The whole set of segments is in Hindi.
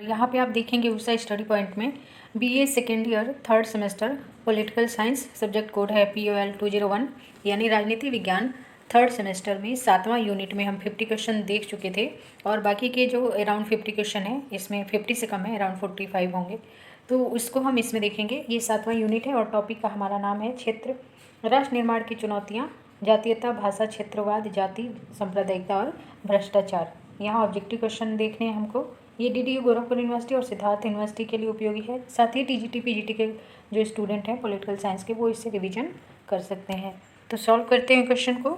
यहाँ पे आप देखेंगे उषा स्टडी पॉइंट में BA second year third semester political science subject code है POL 201 यानी राजनीति विज्ञान थर्ड सेमेस्टर में 7वां यूनिट में हम 50 क्वेश्चन देख चुके थे और बाकी के जो अराउंड 50 क्वेश्चन है इसमें 50 से कम है, अराउंड 45 होंगे, तो उसको हम इसमें देखेंगे। ये 7वां यूनिट है और टॉपिक का हमारा नाम है क्षेत्र राष्ट्र निर्माण की चुनौतियाँ, जातीयता, भाषा, क्षेत्रवाद, जाति, सांप्रदायिकता और भ्रष्टाचार। यहाँ ऑब्जेक्टिव क्वेश्चन देखने हैं हमको। ये DDU गोरखपुर यूनिवर्सिटी और सिद्धार्थ यूनिवर्सिटी के लिए उपयोगी है। साथ ही TGT PGT के जो स्टूडेंट हैं पॉलिटिकल साइंस के वो इससे रिवीजन कर सकते हैं। तो सॉल्व करते हैं क्वेश्चन को।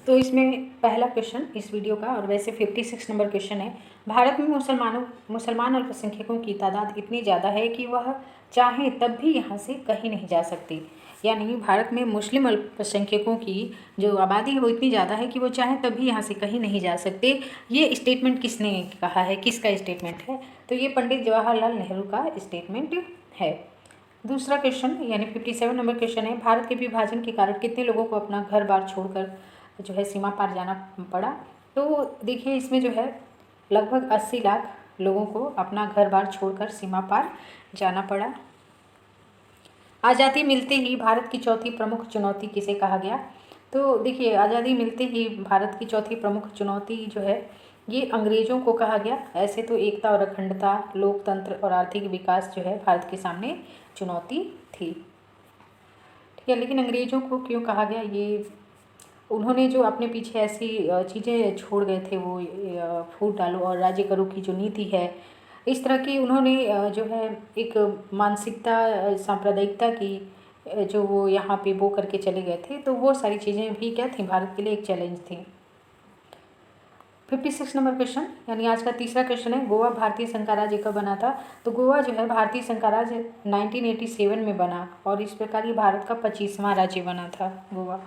तो इसमें पहला क्वेश्चन इस वीडियो का, और वैसे 56 नंबर क्वेश्चन है। भारत में मुसलमान अल्पसंख्यकों की तादाद इतनी ज़्यादा है कि वह चाहे तब भी यहाँ से कहीं नहीं जा सकती। यानी भारत में मुस्लिम अल्पसंख्यकों की जो आबादी है वो इतनी ज़्यादा है कि वो चाहे तब भी यहाँ से कहीं नहीं जा सकते। ये स्टेटमेंट किसने कहा है, किसका स्टेटमेंट है? तो ये पंडित जवाहरलाल नेहरू का स्टेटमेंट है। दूसरा क्वेश्चन यानी 57 नंबर क्वेश्चन है। भारत के विभाजन के कारण कितने लोगों को अपना घर बार छोड़कर जो है सीमा पार जाना पड़ा? तो देखिए इसमें जो है लगभग 80 लाख लोगों को अपना घर बार छोड़कर सीमा पार जाना पड़ा। आज़ादी मिलते ही भारत की चौथी प्रमुख चुनौती किसे कहा गया? तो देखिए आज़ादी मिलते ही भारत की चौथी प्रमुख चुनौती जो है ये अंग्रेज़ों को कहा गया। ऐसे तो एकता और अखंडता, लोकतंत्र और आर्थिक विकास जो है भारत के सामने चुनौती थी, ठीक है। लेकिन अंग्रेज़ों को क्यों कहा गया? ये उन्होंने जो अपने पीछे ऐसी चीज़ें छोड़ गए थे, वो फूट डालो और राज्य करो की जो नीति है, इस तरह की उन्होंने जो है एक मानसिकता सांप्रदायिकता की जो वो यहाँ पे वो करके चले गए थे, तो वो सारी चीज़ें भी क्या थी, भारत के लिए एक चैलेंज थी। 56 नंबर क्वेश्चन यानी आज का तीसरा क्वेश्चन है। गोवा भारतीय संघ का राज्य कब बना था? तो गोवा जो है भारतीय संघ का राज्य 1987 में बना और इस प्रकार ये भारत का 25वां राज्य बना था गोवा।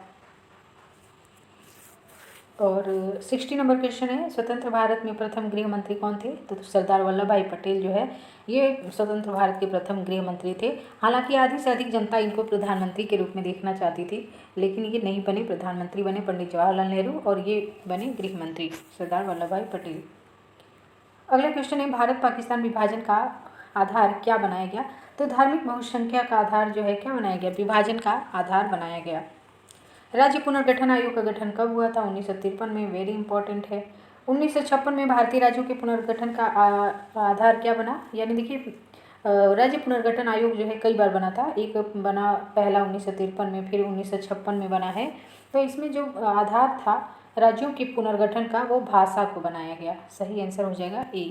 और 60 नंबर क्वेश्चन है। स्वतंत्र भारत में प्रथम गृह मंत्री कौन थे? तो सरदार वल्लभ भाई पटेल जो है ये स्वतंत्र भारत के प्रथम गृह मंत्री थे। हालांकि आधी से अधिक जनता इनको प्रधानमंत्री के रूप में देखना चाहती थी, लेकिन ये नहीं बने, प्रधानमंत्री बने पंडित जवाहरलाल नेहरू और ये बने गृह मंत्री सरदार वल्लभ भाई पटेल। अगला क्वेश्चन है। भारत पाकिस्तान विभाजन का आधार क्या बनाया गया? तो धार्मिक बहुसंख्या का आधार जो है क्या बनाया गया? विभाजन का आधार बनाया गया। राज्य पुनर्गठन आयोग का गठन कब हुआ था? 1953 में, वेरी इंपॉर्टेंट है। 1956 में भारतीय राज्यों के पुनर्गठन का आधार क्या बना? यानी देखिए राज्य पुनर्गठन आयोग जो है कई बार बना था, एक बना पहला 1953 में, फिर 1956 में बना है। तो इसमें जो आधार था राज्यों के पुनर्गठन का वो भाषा को बनाया गया। सही आंसर हो जाएगा ए।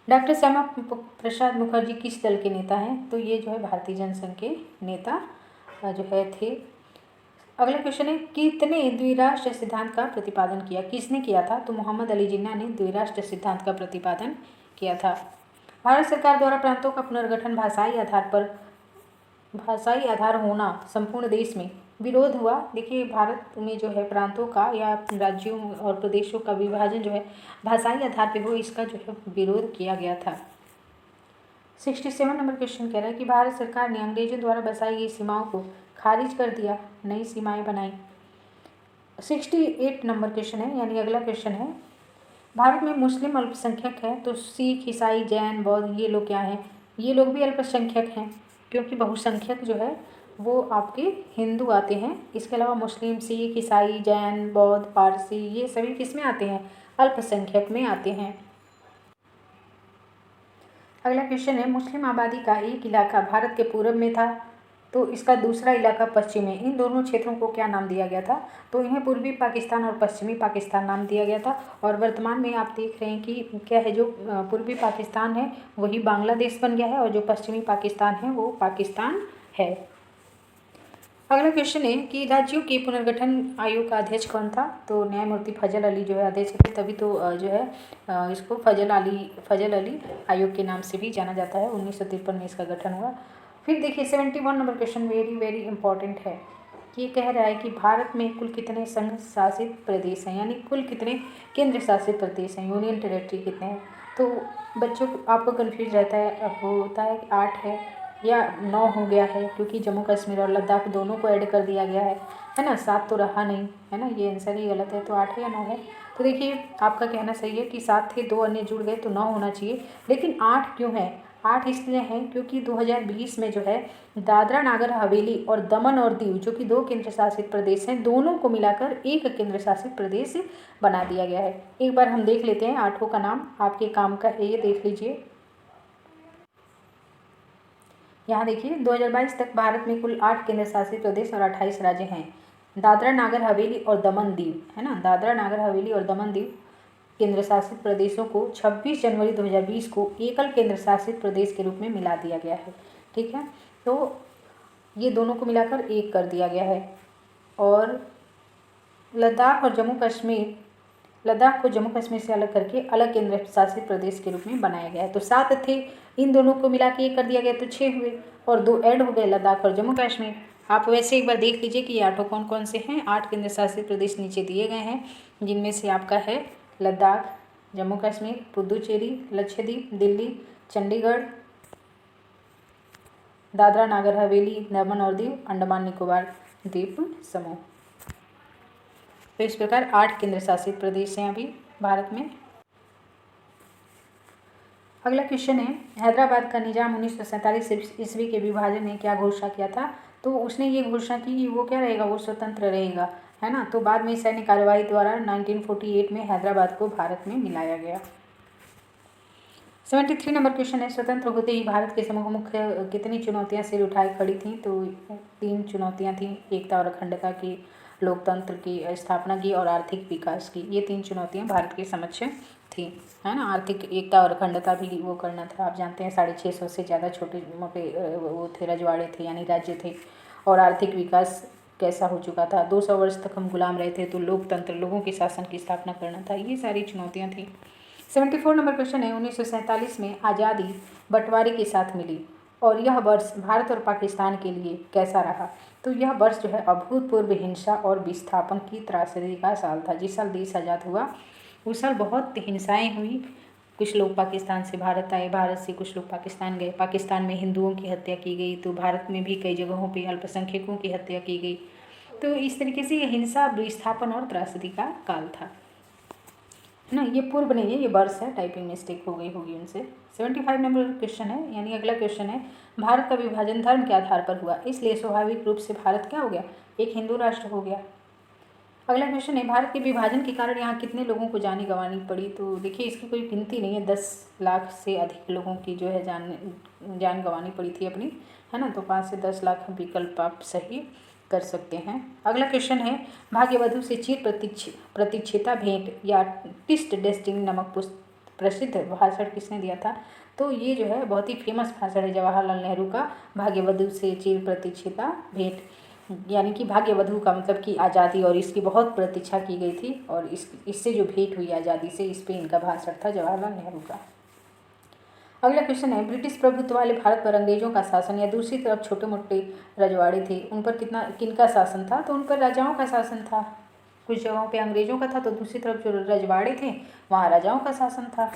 डॉक्टर श्यामा प्रसाद मुखर्जी किस दल के नेता हैं? तो ये जो है भारतीय जनसंघ के नेता जो है थे। अगला क्वेश्चन है। कितने द्विराष्ट्र सिद्धांत का प्रतिपादन किया? किसने किया था? तो मोहम्मद अली जिन्ना ने द्विराष्ट्र सिद्धांत का प्रतिपादन किया था। भारत सरकार द्वारा प्रांतों का पुनर्गठन भाषाई आधार होना संपूर्ण देश में विरोध हुआ। देखिए भारत में जो है प्रांतों का या राज्यों और प्रदेशों का विभाजन जो है भाषाई आधार पर हो, इसका जो है विरोध किया गया था। 67 नंबर क्वेश्चन कह रहा है कि भारत सरकार ने अंग्रेजों द्वारा बसाई गई सीमाओं को खारिज कर दिया, नई सीमाएं बनाई। 68 नंबर क्वेश्चन है यानी अगला क्वेश्चन है। भारत में मुस्लिम अल्पसंख्यक हैं, तो सिख, ईसाई, जैन, बौद्ध ये लोग क्या हैं? ये लोग भी अल्पसंख्यक हैं, क्योंकि बहुसंख्यक जो है वो आपके हिंदू आते हैं। इसके अलावा मुस्लिम, सिख, ईसाई, जैन, बौद्ध, पारसी ये सभी किस में आते हैं? अल्पसंख्यक में आते हैं। अगला क्वेश्चन है। मुस्लिम आबादी का एक इलाका भारत के पूर्व में था, तो इसका दूसरा इलाका पश्चिम में, इन दोनों क्षेत्रों को क्या नाम दिया गया था? तो इन्हें पूर्वी पाकिस्तान और पश्चिमी पाकिस्तान नाम दिया गया था। और वर्तमान में आप देख रहे हैं कि क्या है, जो पूर्वी पाकिस्तान है वही बांग्लादेश बन गया है और जो पश्चिमी पाकिस्तान है वो पाकिस्तान है। अगला क्वेश्चन है कि राज्यों के पुनर्गठन आयोग का अध्यक्ष कौन था? तो न्यायमूर्ति फजल अली जो है अध्यक्ष थे, तभी तो जो है इसको फजल अली आयोग के नाम से भी जाना जाता है। 1953 में इसका गठन हुआ। फिर देखिए 71 नंबर क्वेश्चन वेरी इंपॉर्टेंट है। ये कह रहा है कि भारत में कुल कितने संघ शासित प्रदेश हैं, यानी कुल कितने केंद्र शासित प्रदेश हैं, यूनियन टेरेटरी कितने हैं? तो बच्चों आपको कन्फ्यूज रहता है, आपको होता है कि 8 है या 9 हो गया है, क्योंकि जम्मू कश्मीर और लद्दाख दोनों को ऐड कर दिया गया है ना, 7 तो रहा नहीं है ना, ये आंसर ही गलत है। तो 8 है या 9 है? तो देखिए आपका कहना सही है कि 7 थे, 2 अन्य जुड़ गए तो 9 होना चाहिए, लेकिन 8 क्यों है? 8 इसलिए हैं क्योंकि 2020 में जो है दादरा नागर हवेली और दमन और दीव जो कि 2 केंद्र शासित प्रदेश हैं, दोनों को मिलाकर एक केंद्र शासित प्रदेश बना दिया गया है। एक बार हम देख लेते हैं 8 का नाम, आपके काम का है ये, देख लीजिए। यहाँ देखिए 2022 तक भारत में कुल 8 केंद्र शासित प्रदेश और 28 राज्य हैं। दादरा नागर हवेली और दमन दीव, है ना, दादरा नागर हवेली और दमन दीव केंद्र शासित प्रदेशों को 26 जनवरी 2020 को एकल केंद्र शासित प्रदेश के रूप में मिला दिया गया है। ठीक है, तो ये दोनों को मिलाकर एक कर दिया गया है। और लद्दाख और जम्मू कश्मीर, लद्दाख को जम्मू कश्मीर से अलग करके अलग केंद्र शासित प्रदेश के रूप में बनाया गया है। तो 7 थे, इन दोनों को मिला के एक कर दिया गया तो 6 हुए, और 2 ऐड हो गए, लद्दाख और जम्मू कश्मीर। आप वैसे एक बार देख लीजिए कि ये 8 कौन कौन से हैं। 8 केंद्र शासित प्रदेश नीचे दिए गए हैं, जिनमें से आपका है लद्दाख, जम्मू कश्मीर, पुदुचेरी, लक्षद्वीप, दिल्ली, चंडीगढ़, दादरा नागर हवेली, दमन और दीव, अंडमान निकोबार द्वीप समूह। तो इस प्रकार 8 केंद्र शासित प्रदेश हैं अभी भारत में। अगला क्वेश्चन है, हैदराबाद का निजाम 1947 ईस्वी के विभाजन ने क्या घोषणा किया था? तो उसने ये घोषणा की कि वो क्या रहेगा, वो स्वतंत्र रहेगा, है ना। तो बाद में सैन्य कार्रवाई द्वारा 1948 में हैदराबाद को भारत में मिलाया गया। 73 नंबर क्वेश्चन है, स्वतंत्र होते ही भारत के समूह मुख्य कितनी चुनौतियां सिर उठाए खड़ी थीं? तो 3 चुनौतियां थीं, एकता और अखंडता की, लोकतंत्र की स्थापना की और आर्थिक विकास की। ये 3 चुनौतियां भारत के समक्ष थी, है ना। आर्थिक एकता और अखंडता भी वो करना था। आप जानते हैं 650 से ज़्यादा छोटे मोटे वो थे, रजवाड़े थे यानी राज्य थे। और आर्थिक विकास कैसा हो चुका था, 200 वर्ष तक हम गुलाम रहे थे, तो लोकतंत्र, लोगों के शासन की स्थापना करना था। ये सारी चुनौतियाँ थी। 74 नंबर क्वेश्चन है, 1947 में आज़ादी बंटवारे के साथ मिली और यह वर्ष भारत और पाकिस्तान के लिए कैसा रहा? तो यह वर्ष जो है अभूतपूर्व हिंसा और विस्थापन की त्रासदी का साल था। जिस साल देश आज़ाद हुआ उस साल बहुत हिंसाएं हुई। कुछ लोग पाकिस्तान से भारत आए, भारत से कुछ लोग पाकिस्तान गए, पाकिस्तान में हिंदुओं की हत्या की गई, तो भारत में भी कई जगहों पे अल्पसंख्यकों की हत्या की गई। तो इस तरीके से ये हिंसा, विस्थापन और त्रासदी का काल था, है ना। ये पूर्व नहीं है, ये वर्ष है, टाइपिंग मिस्टेक हो गई होगी उनसे। 75 नंबर क्वेश्चन है, यानी अगला क्वेश्चन है, भारत का विभाजन धर्म के आधार पर हुआ, इसलिए स्वाभाविक रूप से भारत क्या हो गया, एक हिंदू राष्ट्र हो गया। अगला क्वेश्चन है, भारत के विभाजन के कारण यहाँ कितने लोगों को जान गंवानी पड़ी? तो देखिए इसकी कोई गिनती नहीं है, 10 लाख से अधिक लोगों की जो है जान गंवानी पड़ी थी अपनी, है ना। तो 5 से 10 लाख विकल्प आप सही कर सकते हैं। अगला क्वेश्चन है, भाग्यवधू से चिर प्रतीक्षिता भेंट या टिस्ट डेस्टिनी नमक प्रसिद्ध भाषण किसने दिया था? तो ये जो है बहुत ही फेमस भाषण है जवाहरलाल नेहरू का, भाग्यवधू से चिर प्रतीक्षिता भेंट, यानी कि भाग्यवधू का मतलब कि आज़ादी, और इसकी बहुत प्रतीक्षा की गई थी और इससे जो भेंट हुई आज़ादी से, इस पे इनका भाषण था जवाहरलाल नेहरू का। अगला क्वेश्चन है, ब्रिटिश प्रभुत्व वाले भारत पर अंग्रेजों का शासन या दूसरी तरफ छोटे मोटे रजवाड़े थे, उन पर किनका शासन था? तो उन पर राजाओं का शासन था। कुछ जगहों पे अंग्रेजों का था तो दूसरी तरफ जो रजवाड़े थे वहाँ राजाओं का शासन था।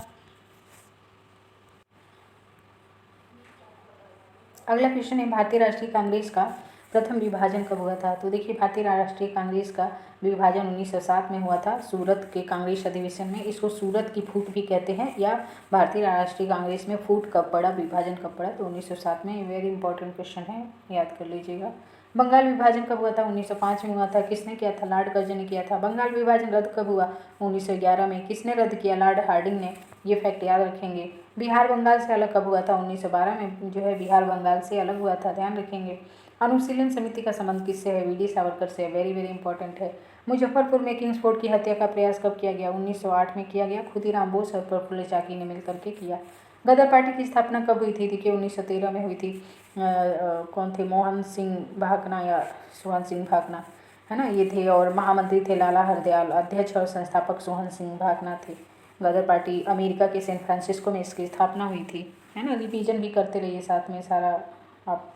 अगला क्वेश्चन है, भारतीय राष्ट्रीय कांग्रेस का प्रथम विभाजन कब हुआ था? तो देखिए भारतीय राष्ट्रीय कांग्रेस का विभाजन 1907 में हुआ था, सूरत के कांग्रेस अधिवेशन में। इसको सूरत की फूट भी कहते हैं, या भारतीय राष्ट्रीय कांग्रेस में फूट कब पड़ा, विभाजन कब पड़ा? तो 1907 में। वेरी इंपॉर्टेंट क्वेश्चन है, याद कर लीजिएगा। बंगाल विभाजन कब हुआ था? 1905 में हुआ था। किसने किया था? लॉर्ड कर्जन ने किया था। बंगाल विभाजन रद्द कब हुआ? 1911 में। किसने रद्द किया? लॉर्ड हार्डिंग ने। ये फैक्ट याद रखेंगे। बिहार बंगाल से अलग कब हुआ था? 1912 में जो है बिहार बंगाल से अलग हुआ था, ध्यान रखेंगे। अनुशीलन समिति का संबंध किससे है? वीडी सावरकर से। वेरी वेरी इंपॉर्टेंट है। मुजफ्फरपुर में किंग्स फोर्ट की हत्या का प्रयास कब किया गया? 1908 में किया गया। खुदीराम बोस और प्रफुल्ल चाकी ने मिलकर के किया। गदर पार्टी की स्थापना कब हुई थी? देखिए 1913 में हुई थी। कौन थे? मोहन सिंह भाकना या सोहन सिंह भाकना, है ना, ये थे। और महामंत्री थे लाला हरदयाल। अध्यक्ष और संस्थापक सोहन सिंह भाकना थे। गदर पार्टी अमेरिका के सैन फ्रांसिस्को में इसकी स्थापना हुई थी, है ना। रिवीजन भी करते रहिए साथ में सारा आप।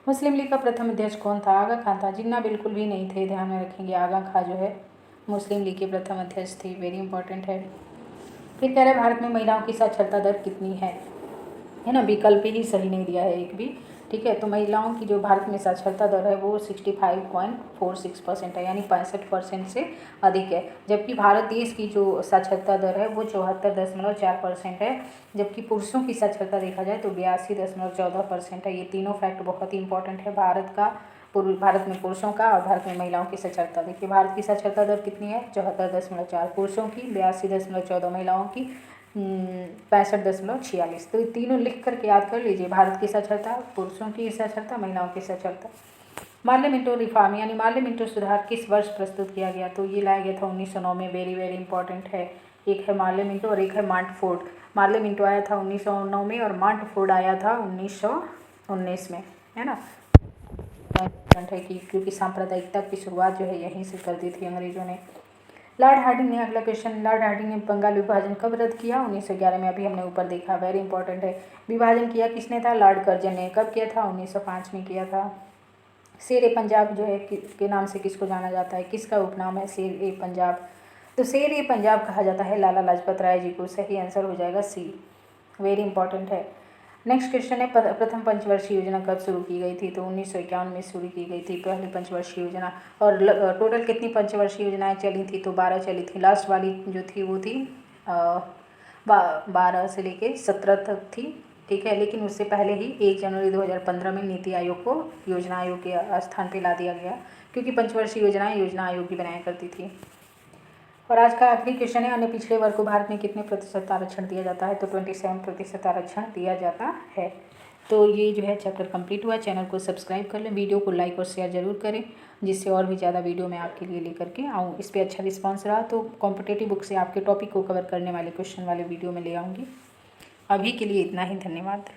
मुस्लिम लीग का प्रथम अध्यक्ष कौन था? आगा खां था। जिन्ना बिल्कुल भी नहीं थे, ध्यान में रखेंगे। आगा खां जो है मुस्लिम लीग के प्रथम अध्यक्ष थे। वेरी इंपॉर्टेंट है। फिर कह रहे भारत में महिलाओं की साक्षरता दर कितनी है ना। विकल्प ही सही नहीं दिया है एक भी, ठीक है। तो महिलाओं की जो भारत में साक्षरता दर है वो 65.46% है, यानी 65% से अधिक है। जबकि भारत देश की जो साक्षरता दर है वो 74.4% है। जबकि पुरुषों की साक्षरता देखा जाए तो 82.14% है। ये तीनों फैक्ट बहुत ही इंपॉर्टेंट है भारत में पुरुषों का और भारत में महिलाओं की साक्षरता। देखिए भारत की साक्षरता दर कितनी है, 74.4 पुरुषों की, 82.14 महिलाओं की, 65.46। तो ये तीनों लिख करके याद कर लीजिए, भारत की साक्षरता, पुरुषों की साक्षरता, महिलाओं की साक्षरता। मार्ले मिंटो रिफॉर्म यानी मार्ले मिंटो सुधार किस वर्ष प्रस्तुत किया गया, तो ये लाया गया था 1909 में। वेरी वेरी इंपॉर्टेंट है। एक है मार्ले मिंटो और एक है मांटफोर्ड। मार्ले मिंटो आया था 1909 में और मांटफोर्ड आया था 1919 में, है ना। है कि क्योंकि सांप्रदायिकता की शुरुआत जो है यहीं से कर दी थी अंग्रेजों ने। लॉर्ड हार्डिंग ने, अगला क्वेश्चन, लॉर्ड हार्डिंग ने बंगाल विभाजन कब रद्द किया, 1911 में। अभी हमने ऊपर देखा, वेरी इंपॉर्टेंट है। विभाजन किया किसने था, लॉर्ड कर्जन ने। कब किया था, 1905 में किया था। शेर ए पंजाब जो है के नाम से किसको जाना जाता है, किसका उपनाम है शेर ए पंजाब, तो शेर ए पंजाब कहा जाता है लाला लाजपत राय जी को। सही आंसर हो जाएगा सी, वेरी इंपॉर्टेंट है। नेक्स्ट क्वेश्चन है, प्रथम पंचवर्षीय योजना कब शुरू की गई थी, तो 1951 में शुरू की गई थी पहली पंचवर्षीय योजना। और टोटल कितनी पंचवर्षीय योजनाएं चली थी, तो 12 चली थी। लास्ट वाली जो थी वो थी 12 से लेके 17 तक थी, ठीक है। लेकिन उससे पहले ही 1 जनवरी 2015 में नीति आयोग को योजना आयोग के स्थान पर ला दिया गया, क्योंकि पंचवर्षीय योजनाएं योजना आयोग की बनाया करती थी। और आज का आखिरी क्वेश्चन है, अन्य पिछड़े वर्ग को भारत में कितने प्रतिशत आरक्षण दिया जाता है, तो 27% आरक्षण दिया जाता है। तो ये जो है चैप्टर कंप्लीट हुआ। चैनल को सब्सक्राइब कर लें, वीडियो को लाइक और शेयर जरूर करें, जिससे और भी ज़्यादा वीडियो मैं आपके लिए लेकर के आऊँ। इस पर अच्छा रिस्पॉन्स रहा तो कॉम्पिटेटिव बुक से आपके टॉपिक को कवर करने वाले क्वेश्चन वाले वीडियो में ले आऊँगी। अभी के लिए इतना ही, धन्यवाद।